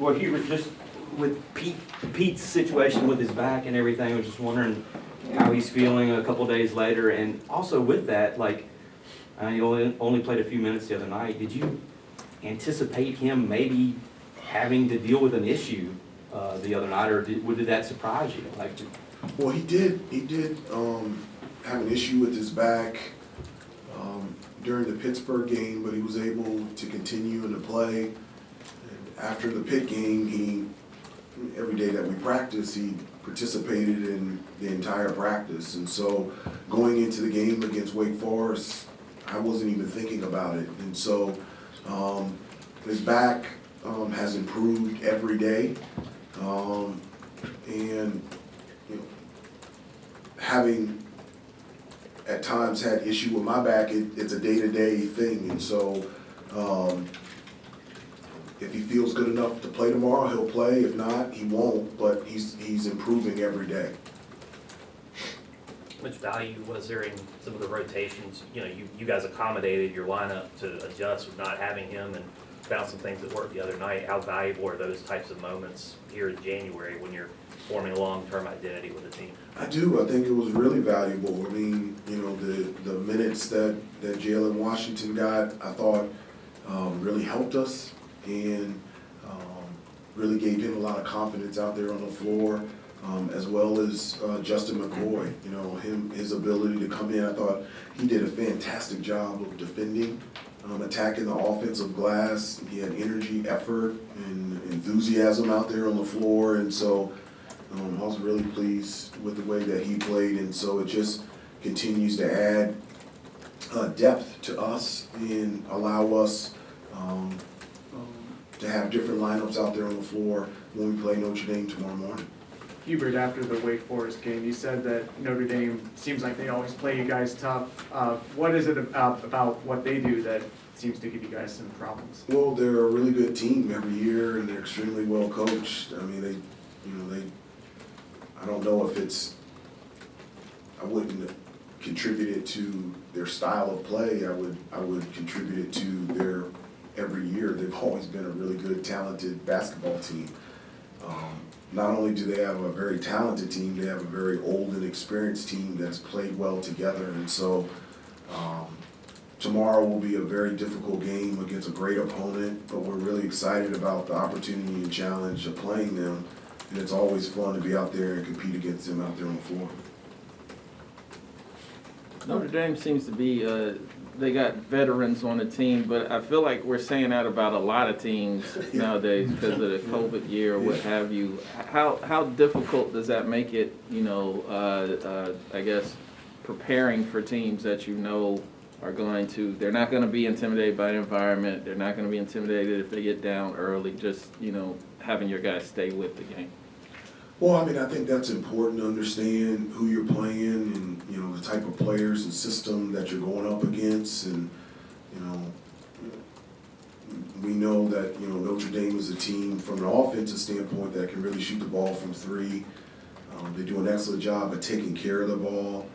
Well, Hubert, just with Pete's situation with his back and everything, I was just wondering how he's feeling a couple days later, and also with that, like, you only played a few minutes the other night. Did you anticipate him maybe having to deal with an issue the other night, or did that surprise you? Like, Well, he did have an issue with his back during the Pittsburgh game, but he was able to continue in the play. And after the Pitt game, every day that we practiced, he participated in the entire practice. And so going into the game against Wake Forest, I wasn't even thinking about it. And so his back has improved every day. And you know, having at times had issue with my back, it's a day-to-day thing. And so if he feels good enough to play tomorrow, he'll play. If not, he won't, but he's improving every day. How much value was there in some of the rotations? You know, you guys accommodated your lineup to adjust with not having him and found some things that worked the other night. How valuable are those types of moments here in January when you're forming a long-term identity with the team? I do. I think it was really valuable. I mean, you know, the minutes that Jalen Washington got, I thought really helped us and really gave him a lot of confidence out there on the floor, as well as Justin McCoy. You know, his ability to come in, I thought he did a fantastic job of defending, attacking the offensive glass. He had energy, effort, and enthusiasm out there on the floor, and so I was really pleased with the way that he played, and so it just continues to add depth to us and allow us to have different lineups out there on the floor when we play Notre Dame tomorrow morning. Hubert, after the Wake Forest game, you said that Notre Dame seems like they always play you guys tough. What is it about what they do that seems to give you guys some problems? Well, they're a really good team every year, and they're extremely well coached. I mean, I don't know if I wouldn't contribute it to their style of play. I would contribute it to their every year. They've always been a really good, talented basketball team. Not only do they have a very talented team, they have a very old and experienced team that's played well together. And so tomorrow will be a very difficult game against a great opponent, but we're really excited about the opportunity and challenge of playing them. And it's always fun to be out there and compete against them out there on the floor. Notre Dame seems to be, they got veterans on the team, but I feel like we're saying that about a lot of teams nowadays because of the COVID year or what have you. How difficult does that make it, you know, I guess, preparing for teams that you know are going to, they're not going to be intimidated by the environment, they're not going to be intimidated if they get down early, just, you know, having your guys stay with the game? Well, I mean, I think that's important to understand who you're playing and, you know, the type of players and system that you're going up against. And, you know, we know that, you know, Notre Dame is a team from an offensive standpoint that can really shoot the ball from three. They do an excellent job at taking care of the ball.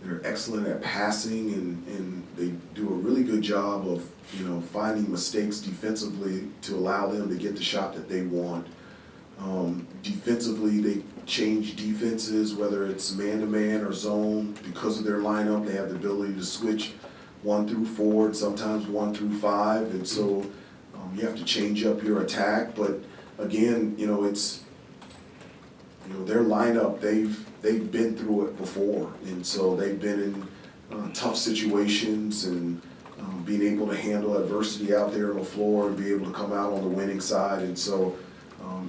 They're excellent at passing, and they do a really good job of, you know, finding mistakes defensively to allow them to get the shot that they want. Defensively, they change defenses, whether it's man-to-man or zone. Because of their lineup, they have the ability to switch 1 through 4, and sometimes 1 through 5, and so you have to change up your attack. But again, you know, it's, you know, their lineup, they've been through it before, and so they've been in tough situations and being able to handle adversity out there on the floor and be able to come out on the winning side. And so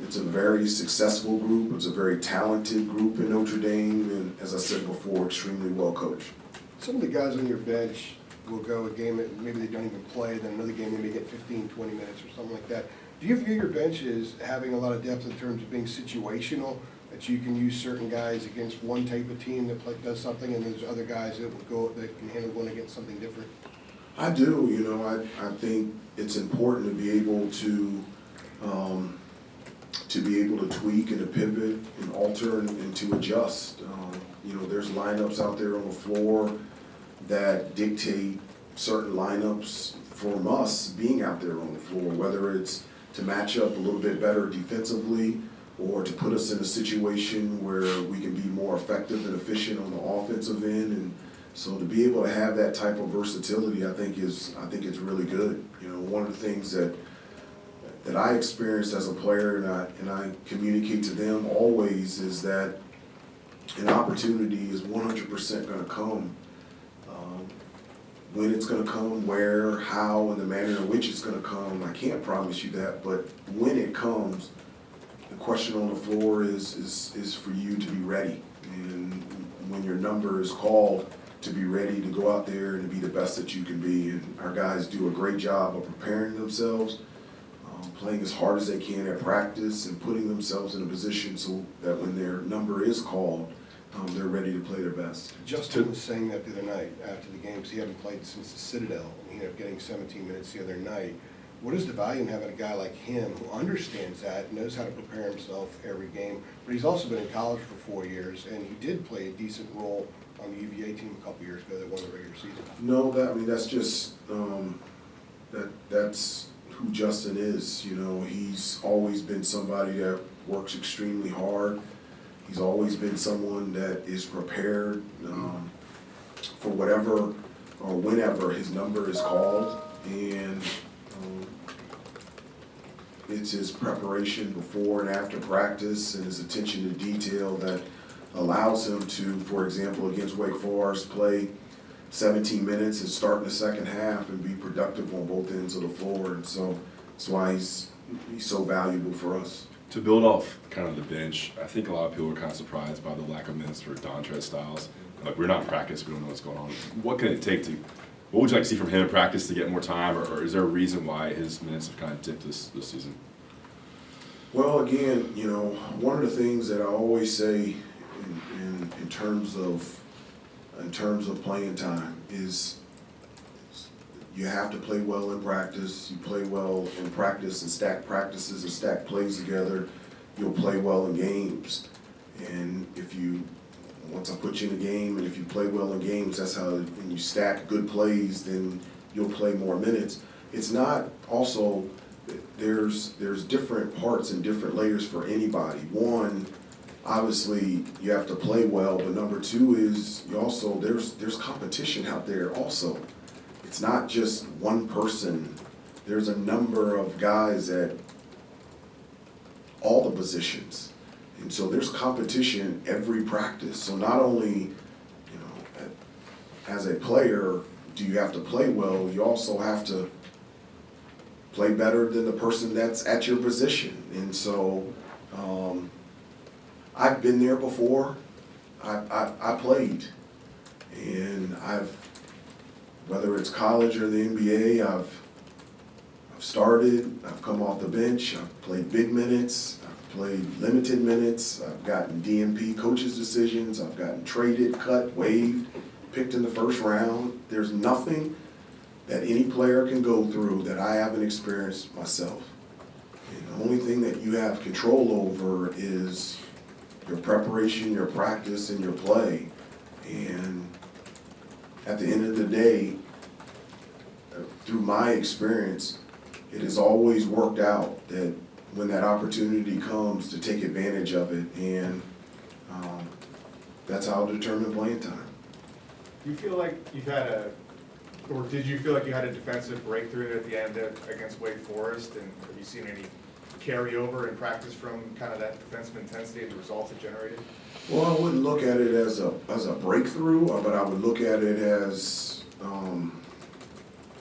it's a very successful group. It's a very talented group in Notre Dame, and as I said before, extremely well coached. Some of the guys on your bench will go a game that maybe they don't even play, then another game they may get 15, 20 minutes or something like that. Do you view your bench as having a lot of depth in terms of being situational, that you can use certain guys against one type of team that does something, and there's other guys that can handle going against something different? I do. You know, I think it's important to be able to tweak and to pivot and alter and to adjust. You know, there's lineups out there on the floor that dictate certain lineups from us being out there on the floor, whether it's to match up a little bit better defensively, or to put us in a situation where we can be more effective and efficient on the offensive end. And so to be able to have that type of versatility, I think it's really good. You know, one of the things that I experienced as a player, and I communicate to them always, is that an opportunity is 100% going to come. When it's going to come, where, how, and the manner in which it's going to come, I can't promise you that. But when it comes, the question on the floor is for you to be ready. And when your number is called, to be ready to go out there and to be the best that you can be. And our guys do a great job of preparing themselves, playing as hard as they can at practice, and putting themselves in a position so that when their number is called, they're ready to play their best. Justin was saying that the other night after the game, because he hadn't played since the Citadel, and he ended up getting 17 minutes the other night. What is the value in having a guy like him who understands that, knows how to prepare himself every game, but he's also been in college for 4 years, and he did play a decent role on the UVA team a couple years ago that won the regular season? No, that's just that's who Justin is. You know, he's always been somebody that works extremely hard. He's always been someone that is prepared for whatever or whenever his number is called, and it's his preparation before and after practice and his attention to detail that allows him to, for example, against Wake Forest, play 17 minutes and start in the second half and be productive on both ends of the floor. And so that's why he's so valuable for us. To build off kind of the bench, I think a lot of people are kind of surprised by the lack of minutes for Dontrez Styles. Like, we're not in practice, we don't know what's going on. What can it take to, what would you like to see from him in practice to get more time, or is there a reason why his minutes have kind of dipped this season? Well, again, you know, one of the things that I always say in terms of playing time is you have to play well in practice. You play well in practice and stack practices and stack plays together, you'll play well in games. And once I put you in a game, and if you play well in games, that's how, when you stack good plays, then you'll play more minutes. It's not also, there's different parts and different layers for anybody. One, obviously, you have to play well, but number two is there's competition out there also. It's not just one person. There's a number of guys at all the positions. And so there's competition every practice. So not only, as a player, do you have to play well, you also have to play better than the person that's at your position. And so I've been there before. I played, and whether it's college or the NBA, I've started, I've come off the bench, I've played big minutes, I've played limited minutes, I've gotten DNP coaches' decisions, I've gotten traded, cut, waived, picked in the first round. There's nothing that any player can go through that I haven't experienced myself. And the only thing that you have control over is your preparation, your practice, and your play. And at the end of the day, through my experience, it has always worked out that when that opportunity comes, to take advantage of it, and that's how I'll determine playing time. Do you feel like did you feel like you had a defensive breakthrough at the end against Wake Forest, and have you seen any carryover in practice from kind of that defensive intensity and the results it generated? Well, I wouldn't look at it as a breakthrough, but I would look at it as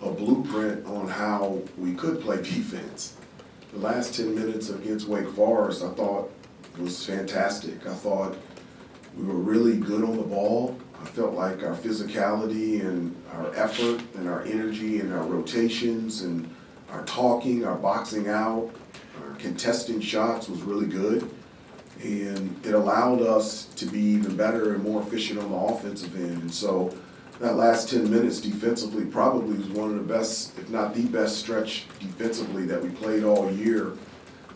a blueprint on how we could play defense. The last 10 minutes against Wake Forest, I thought was fantastic. I thought we were really good on the ball. I felt like our physicality and our effort and our energy and our rotations and our talking, our boxing out, our contesting shots was really good. And it allowed us to be even better and more efficient on the offensive end. And so that last 10 minutes defensively probably was one of the best, if not the best stretch defensively that we played all year.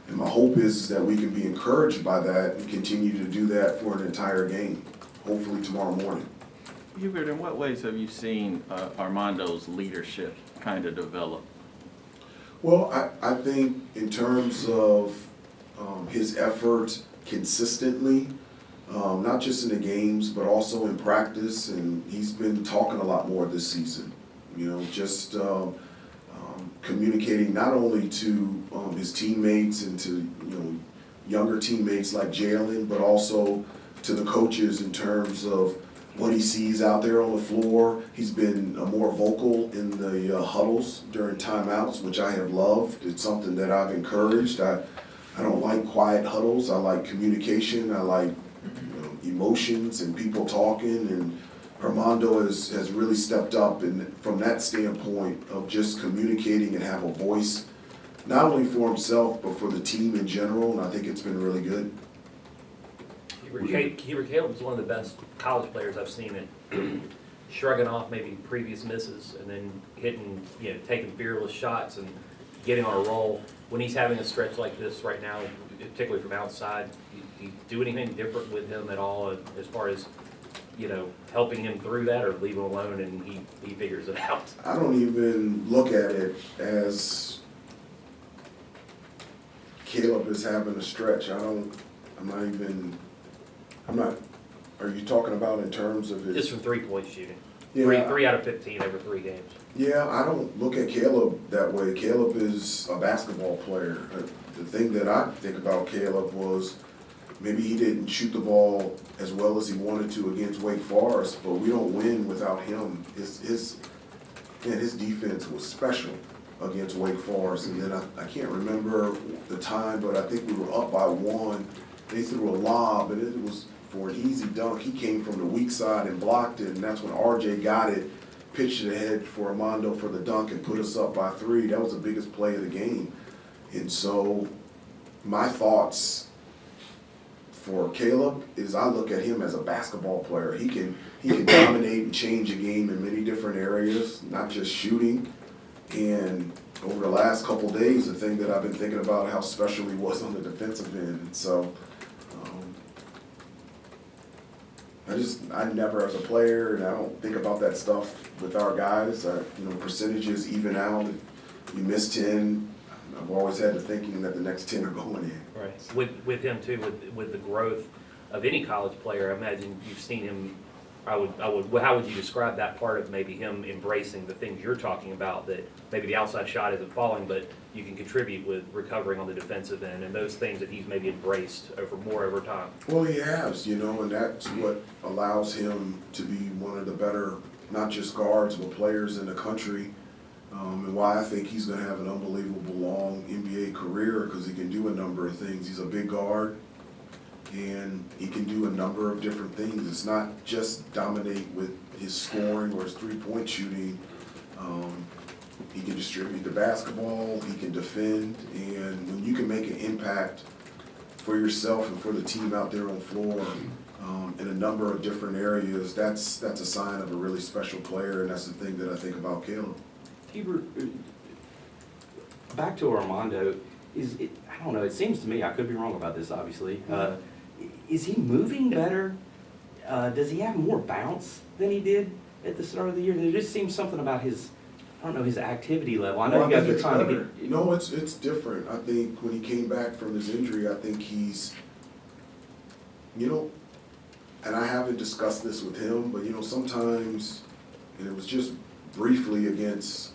And my hope is that we can be encouraged by that and continue to do that for an entire game, hopefully tomorrow morning. Hubert, in what ways have you seen Armando's leadership kind of develop? Well, I think in terms of his effort consistently, not just in the games, but also in practice, and he's been talking a lot more this season. You know, just communicating not only to his teammates and to, you know, younger teammates like Jalen, but also to the coaches in terms of what he sees out there on the floor. He's been more vocal in the huddles during timeouts, which I have loved. It's something that I've encouraged. I don't like quiet huddles. I like communication. I like, you know, emotions and people talking. And Armando has really stepped up, and from that standpoint of just communicating and have a voice, not only for himself but for the team in general. And I think it's been really good. Hubert Caleb's one of the best college players I've seen it, shrugging off maybe previous misses and then hitting, you know, taking fearless shots and getting on a roll. When he's having a stretch like this right now, particularly from outside, you do anything different with him at all as far as, you know, helping him through that, or leave him alone and he figures it out? I don't even look at it as Caleb is having a stretch. Are you talking about in terms of his? Just from 3-point shooting. Yeah. Three out of 15 over 3 games. Yeah, I don't look at Caleb that way. Caleb is a basketball player. The thing that I think about Caleb was maybe he didn't shoot the ball as well as he wanted to against Wake Forest, but we don't win without him. His defense was special against Wake Forest. And then I can't remember the time, but I think we were up by 1. They threw a lob, and it was for an easy dunk. He came from the weak side and blocked it, and that's when RJ got it, pitched it ahead for Armando for the dunk and put us up by 3. That was the biggest play of the game. And so my thoughts for Caleb is I look at him as a basketball player. He can dominate and change a game in many different areas, not just shooting. And over the last couple days, the thing that I've been thinking about how special he was on the defensive end. And so I never, as a player, and I don't think about that stuff with our guys. Percentages even out. If you miss 10, I've always had the thinking that the next 10 are going in. Right. With him too, with the growth of any college player, I imagine you've seen him. How would you describe that part of maybe him embracing the things you're talking about, that maybe the outside shot isn't falling, but you can contribute with recovering on the defensive end, and those things that he's maybe embraced over time? Well, he has, and that's what allows him to be one of the better, not just guards, but players in the country, and why I think he's going to have an unbelievable long NBA career, because he can do a number of things. He's a big guard, and he can do a number of different things. It's not just dominate with his scoring or his three-point shooting. He can distribute the basketball, he can defend, and when you can make an impact for yourself and for the team out there on the floor in a number of different areas, that's a sign of a really special player, and that's the thing that I think about Caleb. Hubert, back to Armando, I don't know, it seems to me, I could be wrong about this obviously, is he moving better? Does he have more bounce than he did at the start of the year? There just seems something about his activity level. I know you guys are trying to get... No, it's different. I think when he came back from his injury, I think he's, and I haven't discussed this with him, but sometimes, and it was just briefly against,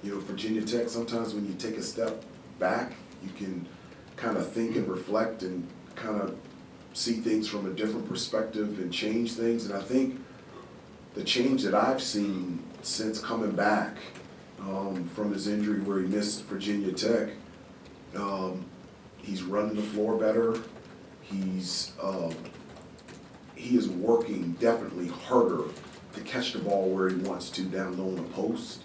Virginia Tech, sometimes when you take a step back, you can kind of think and reflect and kind of see things from a different perspective and change things. And I think the change that I've seen since coming back from his injury where he missed Virginia Tech, he's running the floor better. He is working definitely harder to catch the ball where he wants to down low in the post.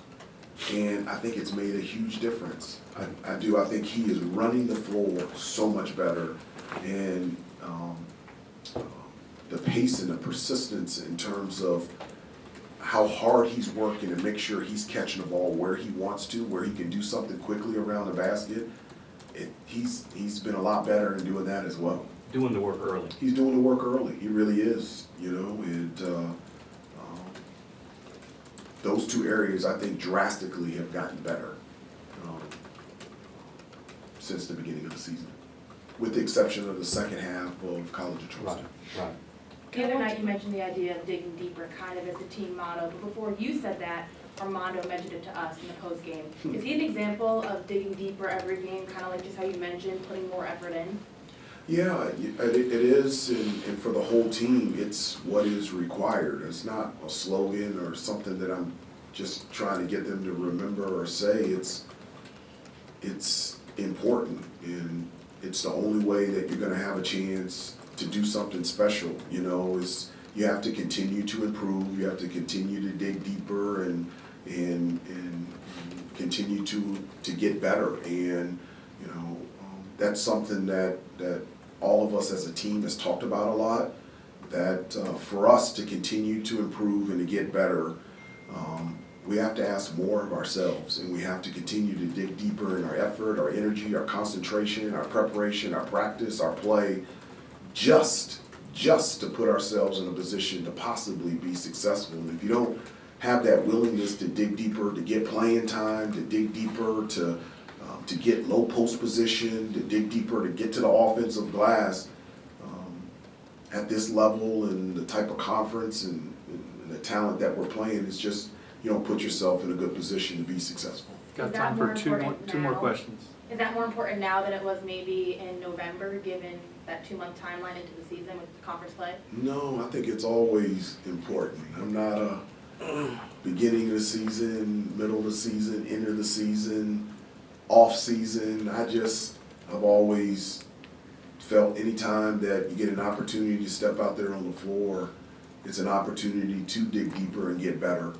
And I think it's made a huge difference. I do. I think he is running the floor so much better. And the pace and the persistence in terms of how hard he's working to make sure he's catching the ball where he wants to, where he can do something quickly around the basket. He's been a lot better in doing that as well. Doing the work early. He's doing the work early. He really is, and those two areas I think drastically have gotten better. since the beginning of the season, with the exception of the second half of College of Trust. Right. The other night you mentioned the idea of digging deeper kind of as a team motto, but before you said that, Armando mentioned it to us in the post game. Is he an example of digging deeper every game, kind of like just how you mentioned, putting more effort in? Yeah, it is, and for the whole team, it's what is required. It's not a slogan or something that I'm just trying to get them to remember or say. It's important, and it's the only way that you're gonna have a chance to do something special, you know, is you have to continue to improve, you have to continue to dig deeper and continue to get better. And, you know, that's something that all of us as a team has talked about a lot, that for us to continue to improve and to get better, we have to ask more of ourselves, and we have to continue to dig deeper in our effort, our energy, our concentration, our preparation, our practice, our play, just to put ourselves in a position to possibly be successful. And if you don't have that willingness to dig deeper, to get playing time, to dig deeper, to get low post position, to dig deeper, to get to the offensive glass, at this level and the type of conference and the talent that we're playing, it's just, you don't put yourself in a good position to be successful. Is that more important now? Is that more important now than it was maybe in November, given that 2-month timeline into the season with conference play? No, I think it's always important. I'm not a beginning of the season, middle of the season, end of the season, off season. I've always felt anytime that you get an opportunity to step out there on the floor, it's an opportunity to dig deeper and get better,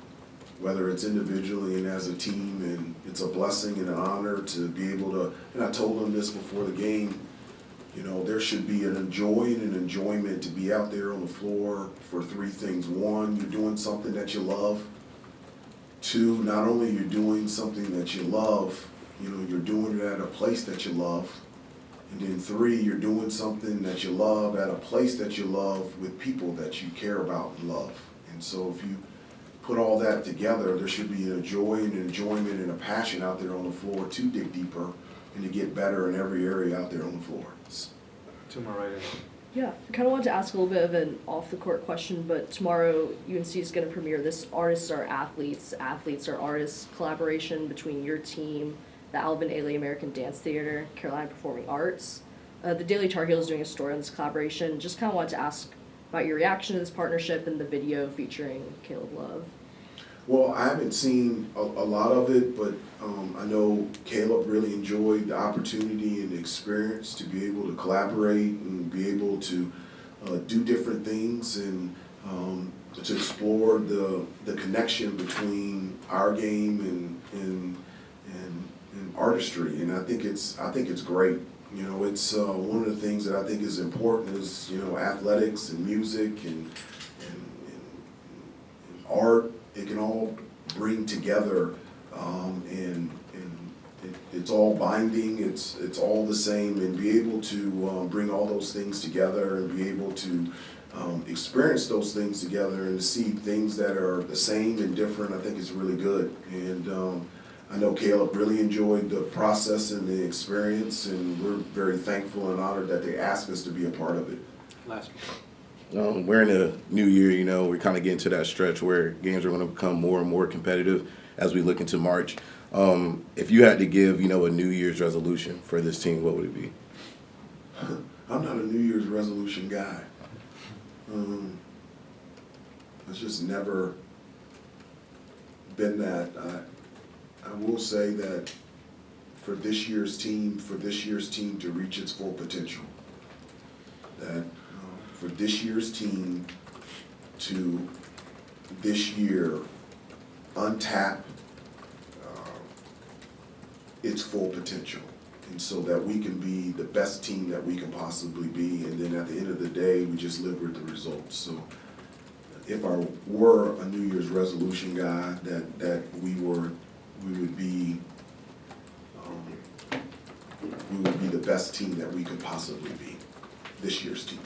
whether it's individually and as a team. And it's a blessing and an honor to be able to, and I told them this before the game, you know, there should be an joy and an enjoyment to be out there on the floor for 3 things. 1, you're doing something that you love. 2, not only you're doing something that you love, you know, you're doing it at a place that you love. And then 3, you're doing something that you love at a place that you love with people that you care about and love. And so if you put all that together, there should be a joy and an enjoyment and a passion out there on the floor to dig deeper and to get better in every area out there on the floor. Yeah, I kind of wanted to ask a little bit of an off-the-court question, but tomorrow UNC is going to premiere this Artists Are Athletes, Athletes Are Artists collaboration between your team, the Alvin Ailey American Dance Theater, Carolina Performing Arts. The Daily Tar Heel is doing a story on this collaboration. Just kind of wanted to ask about your reaction to this partnership and the video featuring Caleb Love. Well, I haven't seen a lot of it, but I know Caleb really enjoyed the opportunity and the experience to be able to collaborate and be able to do different things and to explore the connection between our game and artistry. And I think it's great. You know, it's one of the things that I think is important is, you know, athletics and music and art. It can all bring together, and it's all binding. It's all the same, and be able to bring all those things together and be able to experience those things together and to see things that are the same and different. I think is really good, and I know Caleb really enjoyed the process and the experience, and we're very thankful and honored that they asked us to be a part of it. We're in a new year, you know, we're kind of getting to that stretch where games are going to become more and more competitive as we look into March. If you had to give, you know, a New Year's resolution for this team, what would it be? I'm not a New Year's resolution guy. It's just never been that. I will say that for this year's team to reach its full potential, that for this year's team to this year untap its full potential, and so that we can be the best team that we can possibly be, and then at the end of the day, we just live with the results. So if I were a New Year's resolution guy, that we would be the best team that we could possibly be, this year's team.